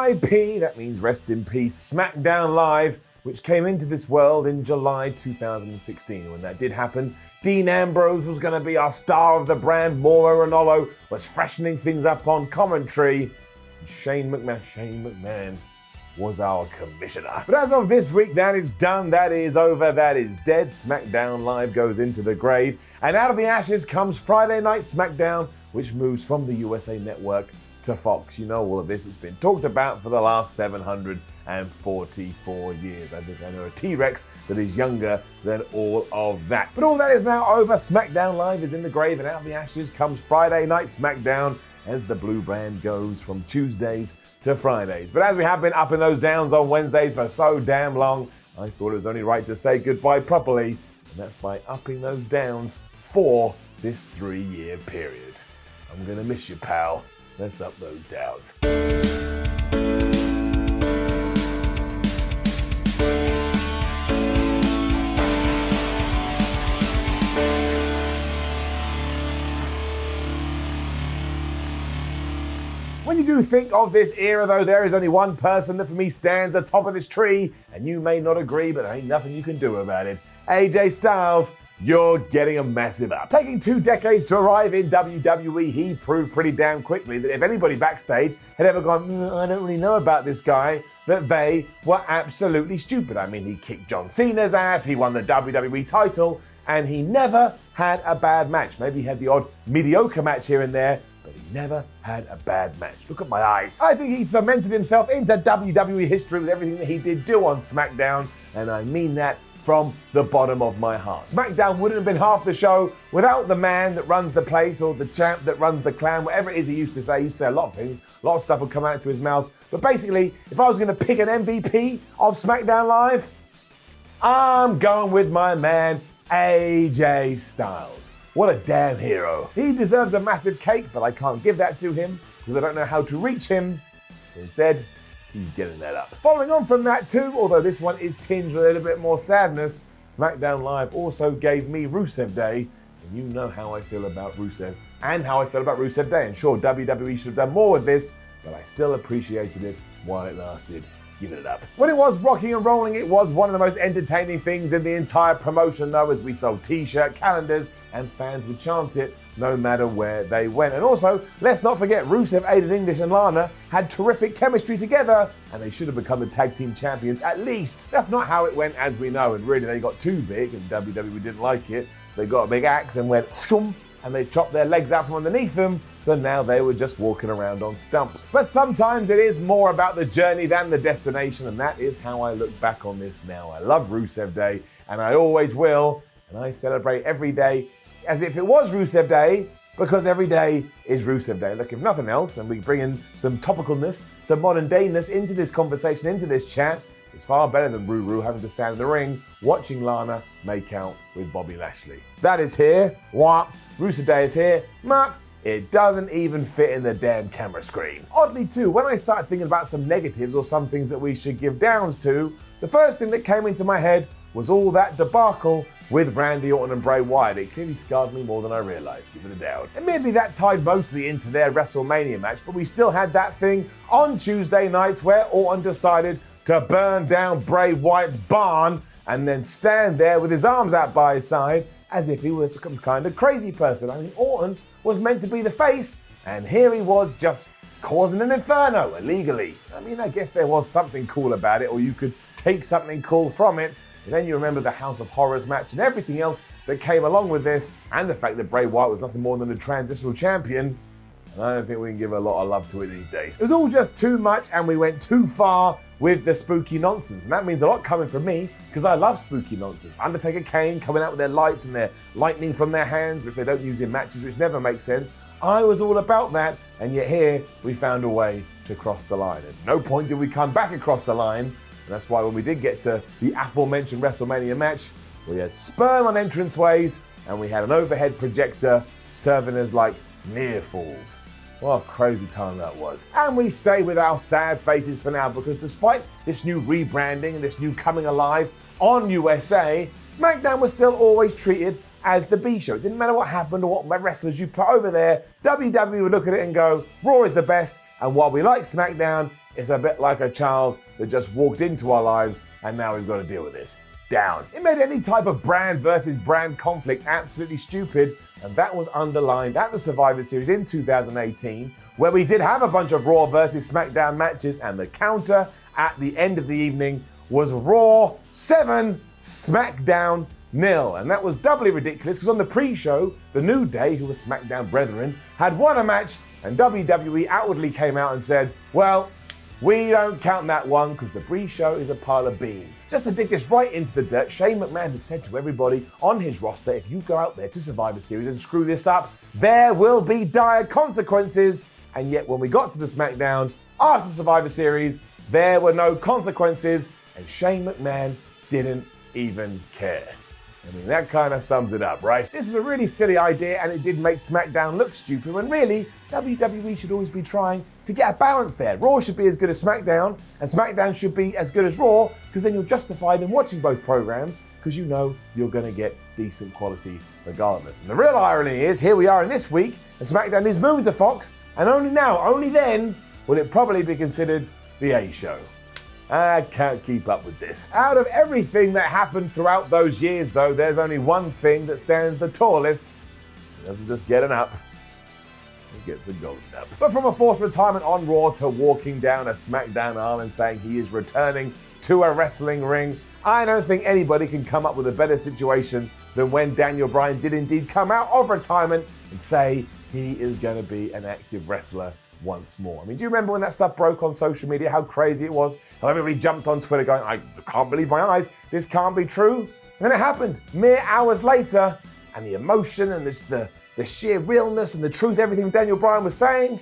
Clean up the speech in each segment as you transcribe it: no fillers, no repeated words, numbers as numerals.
RIP, that means rest in peace, SmackDown Live, which came into this world in July 2016. When that did happen, Dean Ambrose was going to be our star of the brand, Mauro Ranallo was freshening things up on commentary, and Shane McMahon was our commissioner. But as of this week, that is done, that is over, that is dead. SmackDown Live goes into the grave, and out of the ashes comes Friday Night SmackDown, which moves from the USA Network to Fox. You know all of this, it's been talked about for the last 744 years. I think I know a T-Rex that is younger than all of that. But all that is now over. SmackDown Live is in the grave, and out of the ashes comes Friday Night SmackDown as the blue brand goes from Tuesdays to Fridays. But as we have been up in those downs on Wednesdays for so damn long, I thought it was only right to say goodbye properly, and that's by upping those downs for this 3-year period. I'm gonna miss you, pal. Let's up those downs. When you do think of this era, though, there is only one person that for me stands atop of this tree, and you may not agree, but there ain't nothing you can do about it. AJ Styles, you're getting a massive up. Taking 2 decades to arrive in WWE, he proved pretty damn quickly that if anybody backstage had ever gone, I don't really know about this guy, that they were absolutely stupid. I mean, he kicked John Cena's ass, he won the WWE title, and he never had a bad match. Maybe he had the odd mediocre match here and there, but he never had a bad match. Look at my eyes. I think he cemented himself into WWE history with everything that he did do on SmackDown, and I mean that from the bottom of my heart. SmackDown wouldn't have been half the show without the man that runs the place, or the champ that runs the clan, whatever it is he used to say. He used to say a lot of things, a lot of stuff would come out to his mouth. But basically, if I was gonna pick an MVP of SmackDown Live, I'm going with my man, AJ Styles. What a damn hero. He deserves a massive cake, but I can't give that to him because I don't know how to reach him. So instead, he's getting that up. Following on from that too, although this one is tinged with a little bit more sadness, SmackDown Live also gave me Rusev Day, and you know how I feel about Rusev and how I feel about Rusev Day. And sure, WWE should have done more with this, but I still appreciated it while it lasted. Give it up. When it was rocking and rolling, it was one of the most entertaining things in the entire promotion, though, as we sold t-shirt, calendars, and fans would chant it no matter where they went. And also, let's not forget, Rusev, Aiden English, and Lana had terrific chemistry together, and they should have become the tag team champions at least. That's not how it went, as we know, and really they got too big, and WWE didn't like it, so they got a big axe and went shoom, and they chopped their legs out from underneath them, so now they were just walking around on stumps. But sometimes it is more about the journey than the destination, and that is how I look back on this now. I love Rusev Day, and I always will, and I celebrate every day as if it was Rusev Day, because every day is Rusev Day. Look, if nothing else, and we bring in some topicalness, some modern dayness into this conversation, into this chat, it's far better than Ruru having to stand in the ring watching Lana make out with Bobby Lashley. That is here. What? Rusev Day is here. Mark. It doesn't even fit in the damn camera screen. Oddly too, when I started thinking about some negatives or some things that we should give downs to, the first thing that came into my head was all that debacle with Randy Orton and Bray Wyatt. It clearly scarred me more than I realized. Give it a down. Admittedly, that tied mostly into their WrestleMania match, but we still had that thing on Tuesday nights where Orton decided to burn down Bray Wyatt's barn and then stand there with his arms out by his side as if he was some kind of crazy person. I mean, Orton was meant to be the face, and here he was just causing an inferno illegally. I mean, I guess there was something cool about it, or you could take something cool from it. And then you remember the House of Horrors match and everything else that came along with this, and the fact that Bray Wyatt was nothing more than a transitional champion. And I don't think we can give a lot of love to it these days. It was all just too much, and we went too far with the spooky nonsense. And that means a lot coming from me, because I love spooky nonsense. Undertaker, Kane coming out with their lights and their lightning from their hands, which they don't use in matches, which never makes sense. I was all about that, and yet here we found a way to cross the line. At no point did we come back across the line, and that's why when we did get to the aforementioned WrestleMania match, we had sperm on entranceways, and we had an overhead projector serving as like near falls. What a crazy time that was. And we stay with our sad faces for now, because despite this new rebranding and this new coming alive on USA, SmackDown was still always treated as the B show. It didn't matter what happened or what wrestlers you put over there, WWE would look at it and go, Raw is the best, and while we like SmackDown, It's a bit like a child that just walked into our lives and now we've got to deal with it. Down. It made any type of brand versus brand conflict absolutely stupid, and that was underlined at the Survivor Series in 2018, where we did have a bunch of Raw versus SmackDown matches, and the counter at the end of the evening was Raw 7, SmackDown 0. And that was doubly ridiculous because on the pre-show, the New Day, who were SmackDown brethren, had won a match, and WWE outwardly came out and said, well, we don't count that one because the pre-show is a pile of beans. Just to dig this right into the dirt, Shane McMahon had said to everybody on his roster, if you go out there to Survivor Series and screw this up, there will be dire consequences. And yet when we got to the SmackDown after Survivor Series, there were no consequences, and Shane McMahon didn't even care. I mean, that kind of sums it up, right? This was a really silly idea, and it did make SmackDown look stupid, when really, WWE should always be trying to get a balance there. Raw should be as good as SmackDown, and SmackDown should be as good as Raw, because then you're justified in watching both programs, because you know you're going to get decent quality regardless. And the real irony is, here we are in this week, and SmackDown is moving to Fox, and only now, only then, will it probably be considered the A show. I can't keep up with this. Out of everything that happened throughout those years, though, there's only one thing that stands the tallest. It doesn't just get an up, it gets a golden up. But from a forced retirement on Raw to walking down a SmackDown aisle and saying he is returning to a wrestling ring, I don't think anybody can come up with a better situation than when Daniel Bryan did indeed come out of retirement and say he is going to be an active wrestler once more. I mean, do you remember when that stuff broke on social media, how crazy it was? How everybody jumped on Twitter going, I can't believe my eyes, this can't be true. And then it happened mere hours later, and the emotion and the sheer realness and the truth, everything Daniel Bryan was saying,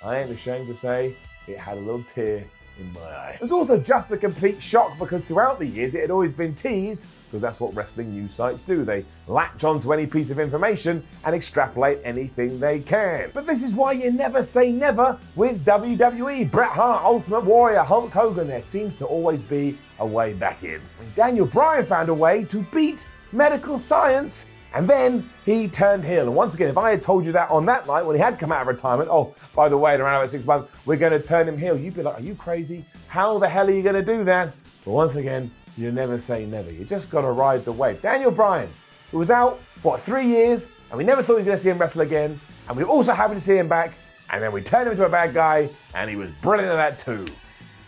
I ain't ashamed to say it had a little tear in my eye. It was also just a complete shock because throughout the years it had always been teased, because that's what wrestling news sites do. They latch onto any piece of information and extrapolate anything they can. But this is why you never say never with WWE. Bret Hart, Ultimate Warrior, Hulk Hogan, there seems to always be a way back in. And Daniel Bryan found a way to beat medical science, and then he turned heel. And once again, if I had told you that on that night when he had come out of retirement, oh, by the way, in around about 6 months, we're going to turn him heel, you'd be like, are you crazy? How the hell are you going to do that? But once again, you never say never. You just got to ride the wave. Daniel Bryan, who was out for 3 years, and we never thought we were going to see him wrestle again, and we were also happy to see him back, and then we turned him into a bad guy, and he was brilliant at that too.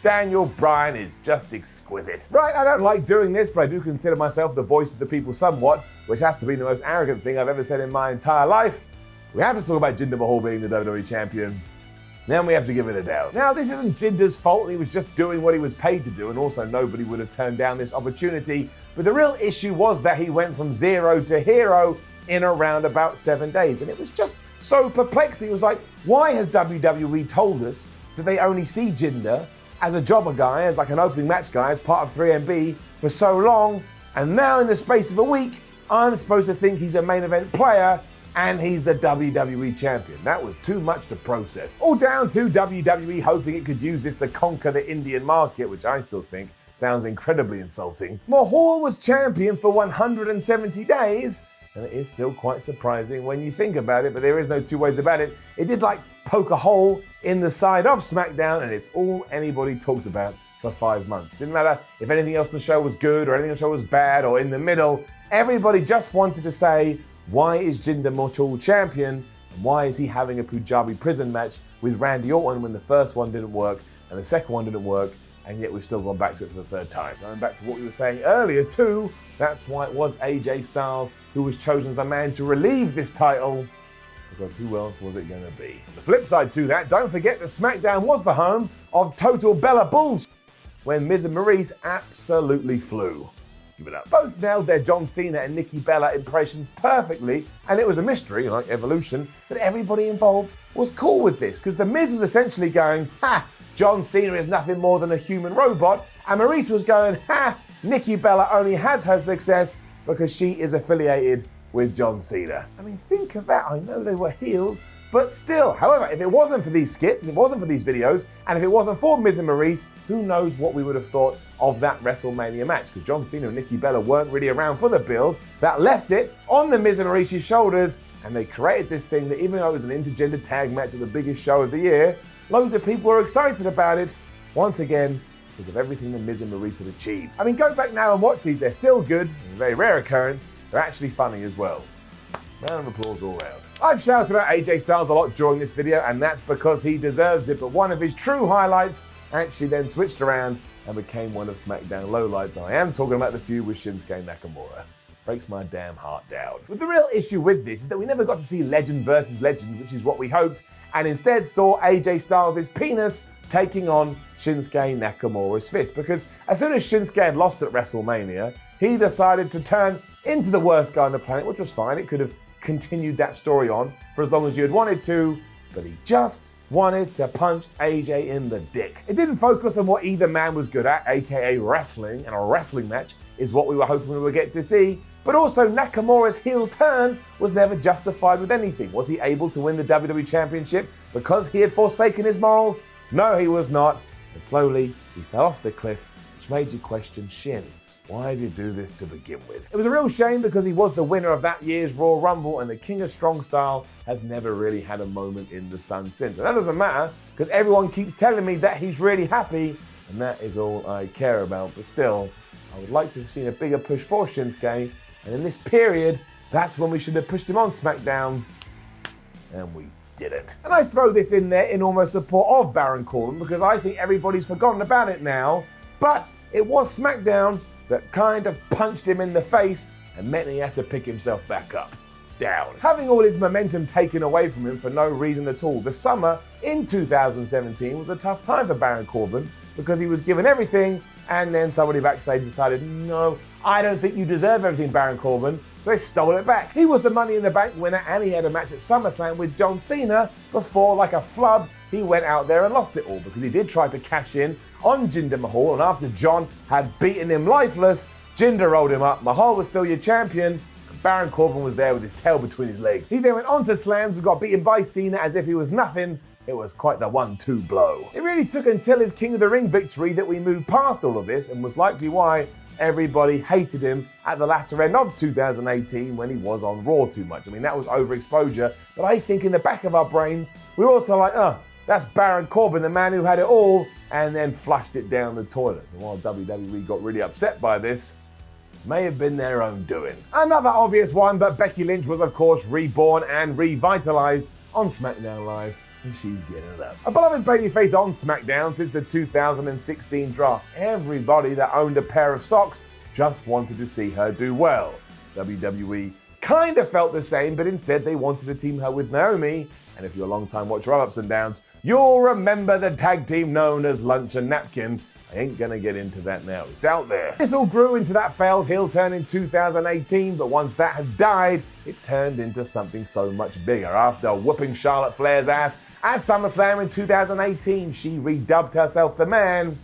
Daniel Bryan is just exquisite. Right, I don't like doing this, but I do consider myself the voice of the people somewhat, which has to be the most arrogant thing I've ever said in my entire life. We have to talk about Jinder Mahal being the WWE champion. Then we have to give it a down. Now, this isn't Jinder's fault. He was just doing what he was paid to do, and also nobody would have turned down this opportunity. But the real issue was that he went from zero to hero in around about 7 days. And it was just so perplexing. It was like, why has WWE told us that they only see Jinder as a jobber guy, as like an opening match guy, as part of 3MB for so long, and now in the space of a week, I'm supposed to think he's a main event player and he's the WWE champion? That was too much to process. All down to WWE hoping it could use this to conquer the Indian market, which I still think sounds incredibly insulting. Mahal was champion for 170 days, and it is still quite surprising when you think about it, but there is no two ways about it. It did like poke a hole in the side of SmackDown, and it's all anybody talked about for 5 months. Didn't matter if anything else in the show was good or anything else in the show was bad or in the middle. Everybody just wanted to say, why is Jinder Mahal champion? And why is he having a Punjabi prison match with Randy Orton when the first one didn't work and the second one didn't work, and yet we've still gone back to it for the third time? Going back to what we were saying earlier too, that's why it was AJ Styles who was chosen as the man to relieve this title, because who else was it going to be? The flip side to that, don't forget that SmackDown was the home of total Bella Bullshit when Miz and Maurice absolutely flew. Give it up. Both nailed their John Cena and Nikki Bella impressions perfectly, and it was a mystery, like Evolution, that everybody involved was cool with this, because The Miz was essentially going, ha, John Cena is nothing more than a human robot, and Maurice was going, ha, Nikki Bella only has her success because she is affiliated with John Cena. I mean, think of that. I know they were heels, but still. However, if it wasn't for these skits, and it wasn't for these videos, and if it wasn't for Miz and Maurice, who knows what we would have thought of that WrestleMania match, because John Cena and Nikki Bella weren't really around for the build. That left it on the Miz and Maurice's shoulders, and they created this thing that even though it was an intergender tag match at the biggest show of the year, loads of people were excited about it, once again, because of everything the Miz and Maurice had achieved. I mean, go back now and watch these. They're still good. In a very rare occurrence, they're actually funny as well. Round of applause all round. I've shouted at AJ Styles a lot during this video, and that's because he deserves it, but one of his true highlights actually then switched around and became one of SmackDown lowlights. I am talking about the feud with Shinsuke Nakamura. Breaks my damn heart down. But the real issue with this is that we never got to see legend versus legend, which is what we hoped, and instead saw AJ Styles' penis taking on Shinsuke Nakamura's fist. Because as soon as Shinsuke had lost at WrestleMania, he decided to turn into the worst guy on the planet, which was fine. It could have continued that story on for as long as you had wanted to, but he just wanted to punch AJ in the dick. It didn't focus on what either man was good at, aka wrestling, and a wrestling match is what we were hoping we would get to see. But also, Nakamura's heel turn was never justified with anything. Was he able to win the WWE Championship because he had forsaken his morals? No, he was not. And slowly, he fell off the cliff, which made you question Shin. Why did he do this to begin with? It was a real shame because he was the winner of that year's Royal Rumble, and the King of Strong Style has never really had a moment in the sun since. And that doesn't matter because everyone keeps telling me that he's really happy, and that is all I care about. But still, I would like to have seen a bigger push for Shinsuke, and in this period, that's when we should have pushed him on SmackDown, and we didn't. And I throw this in there in almost support of Baron Corbin because I think everybody's forgotten about it now, but it was SmackDown that kind of punched him in the face and meant he had to pick himself back up. Down. Having all his momentum taken away from him for no reason at all, the summer in 2017 was a tough time for Baron Corbin because he was given everything and then somebody backstage decided, no, I don't think you deserve everything, Baron Corbin, so they stole it back. He was the Money in the Bank winner and he had a match at SummerSlam with John Cena before, like a flub, he went out there and lost it all because he did try to cash in on Jinder Mahal, and after John had beaten him lifeless, Jinder rolled him up, Mahal was still your champion, and Baron Corbin was there with his tail between his legs. He then went on to slams and got beaten by Cena as if he was nothing. It was quite the 1-2 blow. It really took until his King of the Ring victory that we moved past all of this, and was likely why everybody hated him at the latter end of 2018 when he was on Raw too much. I mean, that was overexposure, but I think in the back of our brains, we were also like, that's Baron Corbin, the man who had it all, and then flushed it down the toilet. And while WWE got really upset by this, it may have been their own doing. Another obvious one, but Becky Lynch was of course reborn and revitalized on SmackDown Live, and she's getting it up. A beloved babyface on SmackDown since the 2016 draft. Everybody that owned a pair of socks just wanted to see her do well. WWE kind of felt the same, but instead they wanted to team her with Naomi. And if you're a long-time watcher of Ups and Downs, you'll remember the tag team known as Lunch and Napkin. I ain't gonna get into that now, it's out there. This all grew into that failed heel turn in 2018, but once that had died, it turned into something so much bigger. After whooping Charlotte Flair's ass at SummerSlam in 2018, she redubbed herself the Man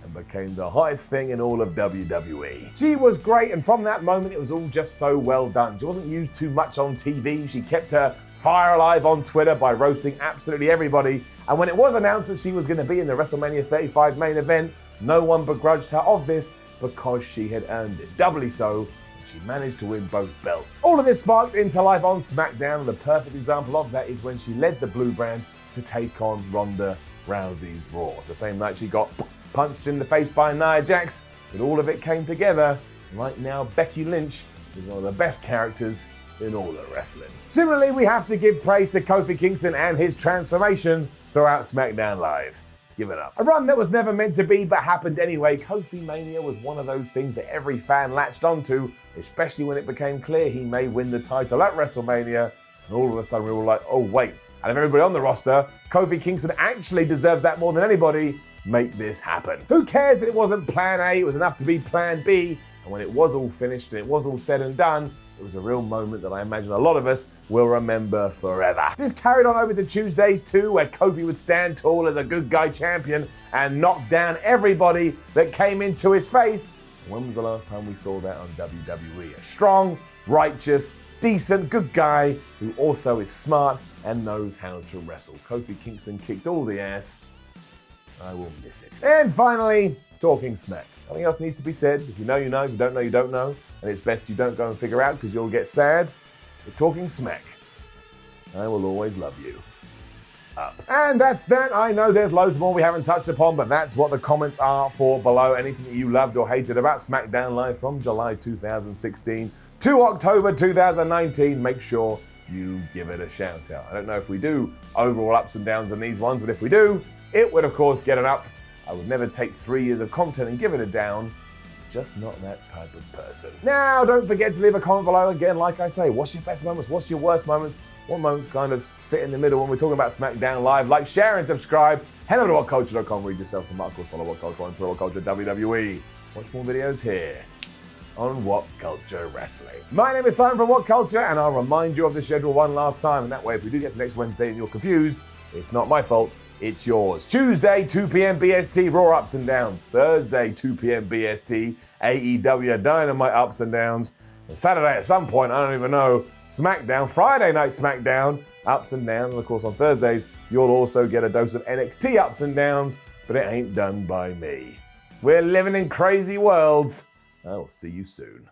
and became the hottest thing in all of WWE. She was great, and from that moment, it was all just so well done. She wasn't used too much on TV. She kept her fire alive on Twitter by roasting absolutely everybody. And when it was announced that she was going to be in the WrestleMania 35 main event, no one begrudged her of this because she had earned it. Doubly so, and she managed to win both belts. All of this sparked into life on SmackDown, and the perfect example of that is when she led the Blue Brand to take on Ronda Rousey's Raw. The same night she got punched in the face by Nia Jax, but all of it came together. Right now, Becky Lynch is one of the best characters in all of wrestling. Similarly, we have to give praise to Kofi Kingston and his transformation throughout SmackDown Live. Give it up. A run that was never meant to be, but happened anyway. Kofi Mania was one of those things that every fan latched onto, especially when it became clear he may win the title at WrestleMania, and all of a sudden we were like, oh wait, out of everybody on the roster, Kofi Kingston actually deserves that more than anybody. Make this happen. Who cares that it wasn't plan A, it was enough to be plan B, and when it was all finished and it was all said and done, it was a real moment that I imagine a lot of us will remember forever. This carried on over to Tuesdays too, where Kofi would stand tall as a good guy champion and knock down everybody that came into his face. When was the last time we saw that on WWE? A strong, righteous, decent, good guy who also is smart and knows how to wrestle. Kofi Kingston kicked all the ass. I will miss it. And finally, talking smack. Nothing else needs to be said. If you know, you know. If you don't know, you don't know. And it's best you don't go and figure out because you'll get sad. But talking smack, I will always love you. up. And that's that. I know there's loads more we haven't touched upon, but that's what the comments are for below. Anything that you loved or hated about SmackDown Live from July 2016 to October 2019, make sure you give it a shout out. I don't know if we do overall ups and downs on these ones, but if we do, it would of course get an up. I would never take 3 years of content and give it a down. Just not that type of person. Now, don't forget to leave a comment below. Again, like I say, what's your best moments? What's your worst moments? What moments kind of fit in the middle when we're talking about SmackDown Live? Like, share, and subscribe. Head over to WhatCulture.com, read yourself some articles, follow WhatCulture on Twitter, WhatCulture WWE. Watch more videos here on WhatCulture Wrestling. My name is Simon from WhatCulture, and I'll remind you of the schedule one last time. And that way, if we do get to next Wednesday and you're confused, it's not my fault. It's yours. Tuesday, 2 p.m. BST, Raw ups and downs. Thursday, 2 p.m. BST, AEW Dynamite ups and downs. And Saturday, at some point, I don't even know, SmackDown, Friday night SmackDown, ups and downs. And of course, on Thursdays, you'll also get a dose of NXT ups and downs, but it ain't done by me. We're living in crazy worlds. I'll see you soon.